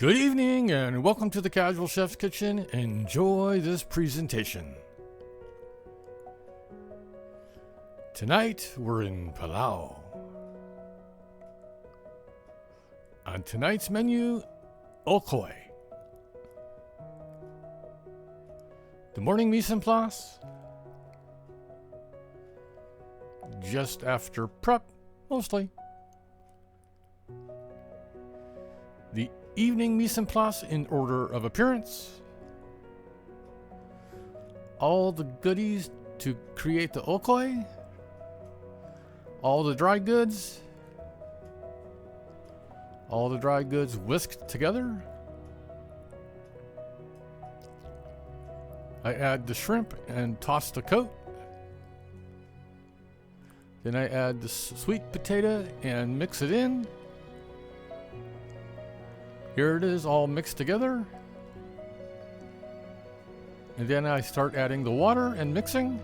Good evening and welcome to the Casual Chef's Kitchen. Enjoy this presentation. Tonight we're in Palau. On tonight's menu, Ulkoy. The morning mise en place, just after prep, mostly. The evening mise en place in order of appearance. All the goodies to create the Ulkoy. All the dry goods. All the dry goods whisked together. I add the shrimp and toss the coat. Then I add the sweet potato and mix it in. Here it is all mixed together. And then I start adding the water and mixing.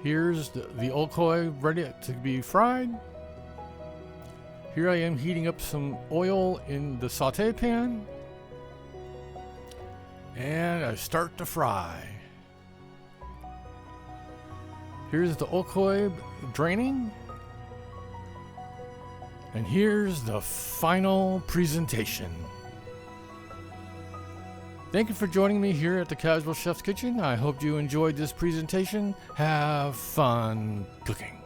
Here's the Ulkoy ready to be fried. Here I am heating up some oil in the saute pan. And I start to fry. Here's the Ulkoy draining. And here's the final presentation. Thank you for joining me here at the Casual Chef's Kitchen. I hope you enjoyed this presentation. Have fun cooking.